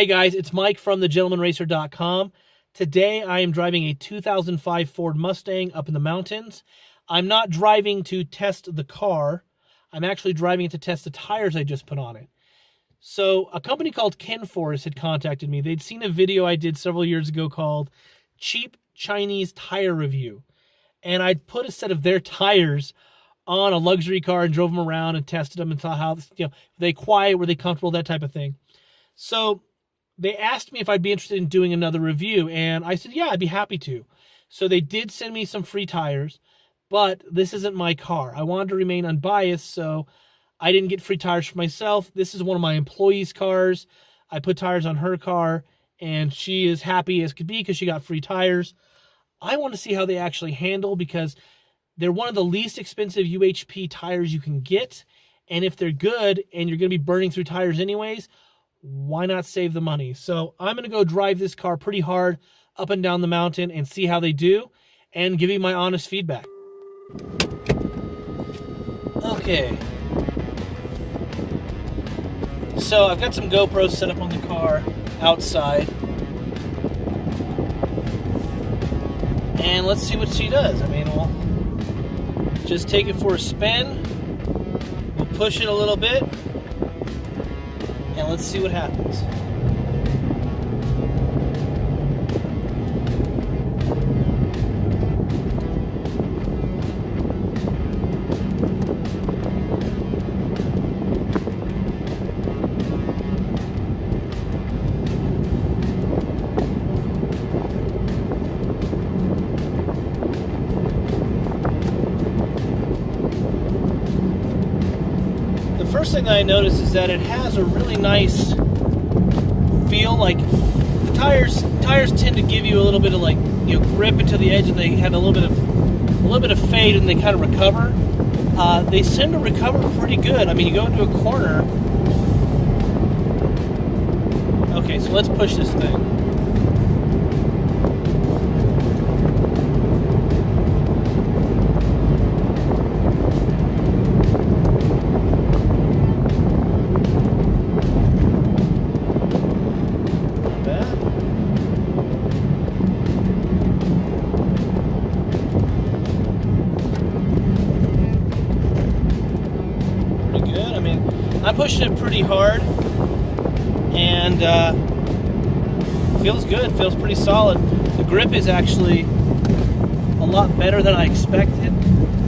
Hey guys, it's Mike from thegentlemanracer.com. Today I am driving a 2005 Ford Mustang up in the mountains. I'm not driving to test the car. I'm actually driving it to test the tires I just put on it. So a company called Kinforest had contacted me. They'd seen a video I did several years ago called Cheap Chinese Tire Review. And I'd put a set of their tires on a luxury car and drove them around and tested them and saw how, were they quiet, were they comfortable, that type of thing. So they asked me if I'd be interested in doing another review, and I said, yeah, I'd be happy to. So they did send me some free tires, but this isn't my car. I wanted to remain unbiased, so I didn't get free tires for myself. This is one of my employees' cars. I put tires on her car, and she is happy as could be because she got free tires. I want to see how they actually handle, because they're one of the least expensive UHP tires you can get, and if they're good and you're going to be burning through tires anyways, why not save the money? So I'm going to go drive this car pretty hard up and down the mountain and see how they do and give you my honest feedback. Okay. So I've got some GoPros set up on the car outside. And let's see what she does. I mean, we'll just take it for a spin. We'll push it a little bit. And let's see what happens. The first thing that I noticed is that it has a really nice feel. Like the tires tend to give you a little bit of grip into the edge, and they have a little bit of fade, and they kind of recover. They seem to recover pretty good. I mean, you go into a corner. Okay, so let's push this thing. I'm pushing it pretty hard, and feels good, feels pretty solid. The grip is actually a lot better than I expected.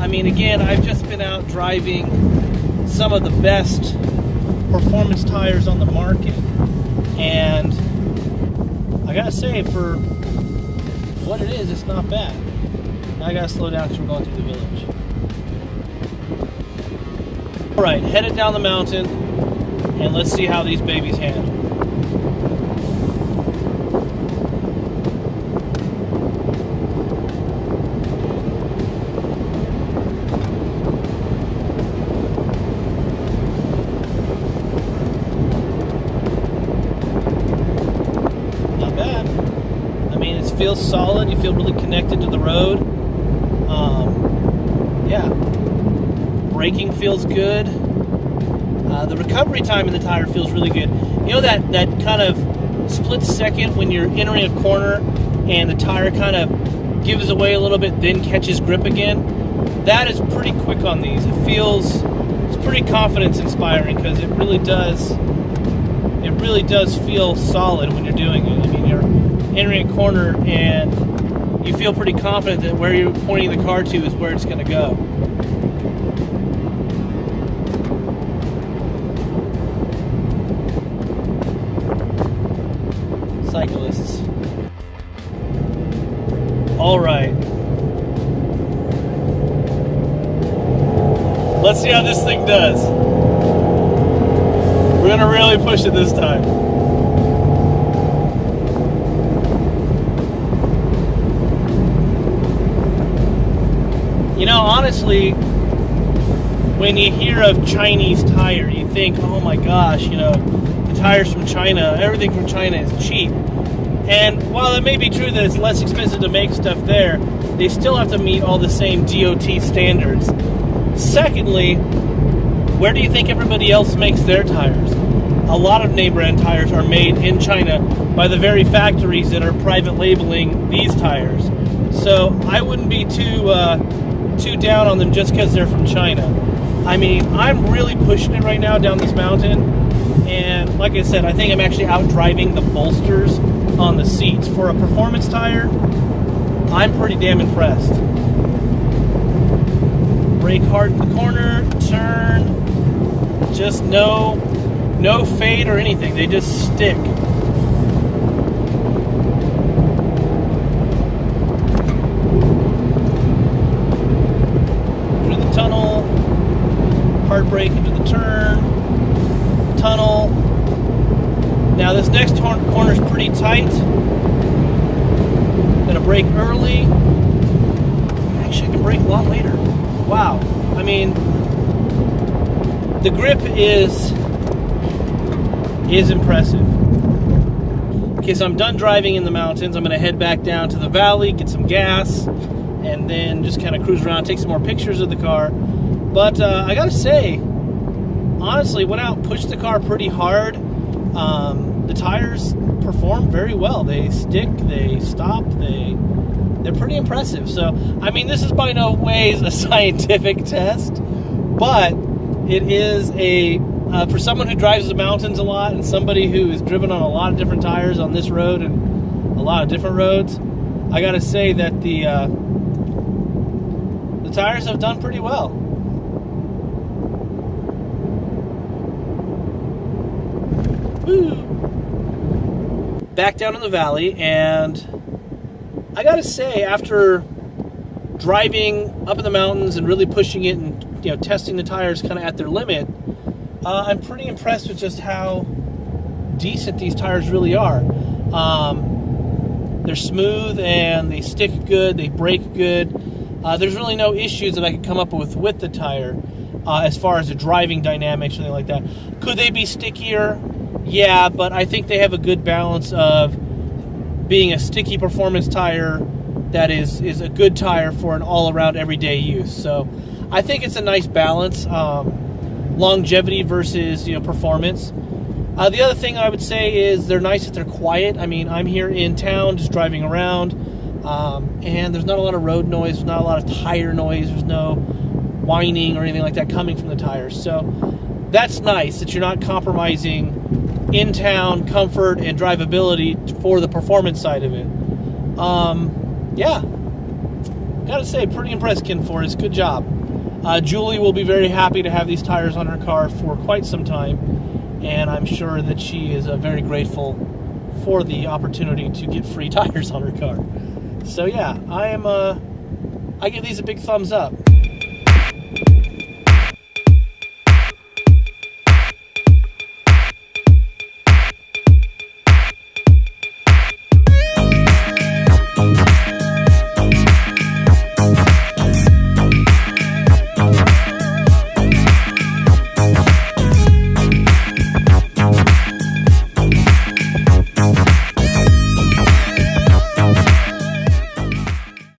I mean, again, I've just been out driving some of the best performance tires on the market, and I gotta say, for what it is, it's not bad. Now I gotta slow down because we're going through the village. All right, headed down the mountain, and let's see how these babies handle. Not bad. I mean, it feels solid. You feel really connected to the road. Yeah. Braking feels good. The recovery time in the tire feels really good. You know that kind of split second when you're entering a corner and the tire kind of gives away a little bit, then catches grip again? That is pretty quick on these. It's pretty confidence inspiring, because it really does feel solid when you're doing it. I mean, you're entering a corner and you feel pretty confident that where you're pointing the car to is where it's going to go. Cyclists. All right. Let's see how this thing does. We're gonna really push it this time. You know, honestly, when you hear of Chinese tire, you think, oh my gosh, the tires from China, everything from China is cheap. And while it may be true that it's less expensive to make stuff there, they still have to meet all the same DOT standards. Secondly, where do you think everybody else makes their tires? a lot of name brand tires are made in China by the very factories that are private labeling these tires. So I wouldn't be too down on them just because they're from China. I mean, I'm really pushing it right now down this mountain, and like I said, I think I'm actually out driving the bolsters on the seats. For a performance tire, I'm pretty damn impressed. Brake hard in the corner, turn, just no fade or anything, they just stick. Through the tunnel, hard brake into the turn, tunnel. Now this next corner is pretty tight. Gonna brake early. Actually, I can brake a lot later. Wow. I mean, the grip is impressive. Okay, so I'm done driving in the mountains. I'm gonna head back down to the valley, get some gas, and then just kind of cruise around, take some more pictures of the car. But I gotta say, honestly, went out, pushed the car pretty hard. The tires perform very well. They stick, they stop, they're pretty impressive. So, I mean, this is by no ways a scientific test, but it is for someone who drives the mountains a lot and somebody who has driven on a lot of different tires on this road and a lot of different roads, I gotta say that the tires have done pretty well. Woo. Back down in the valley, and I gotta say, after driving up in the mountains and really pushing it and testing the tires kind of at their limit, I'm pretty impressed with just how decent these tires really are. They're smooth and they stick good, they brake good. There's really no issues that I could come up with the tire as far as the driving dynamics or anything like that. Could they be stickier? Yeah, but I think they have a good balance of being a sticky performance tire that is a good tire for an all-around everyday use. So I think it's a nice balance, longevity versus performance. The other thing I would say is they're nice that they're quiet. I mean, I'm here in town just driving around, and there's not a lot of road noise, there's not a lot of tire noise, there's no whining or anything like that coming from the tires. So that's nice that you're not compromising in-town comfort and drivability for the performance side of it. Yeah, gotta say, pretty impressed, Kinforest. Good job. Julie will be very happy to have these tires on her car for quite some time, and I'm sure that she is very grateful for the opportunity to get free tires on her car. So yeah, I give these a big thumbs up.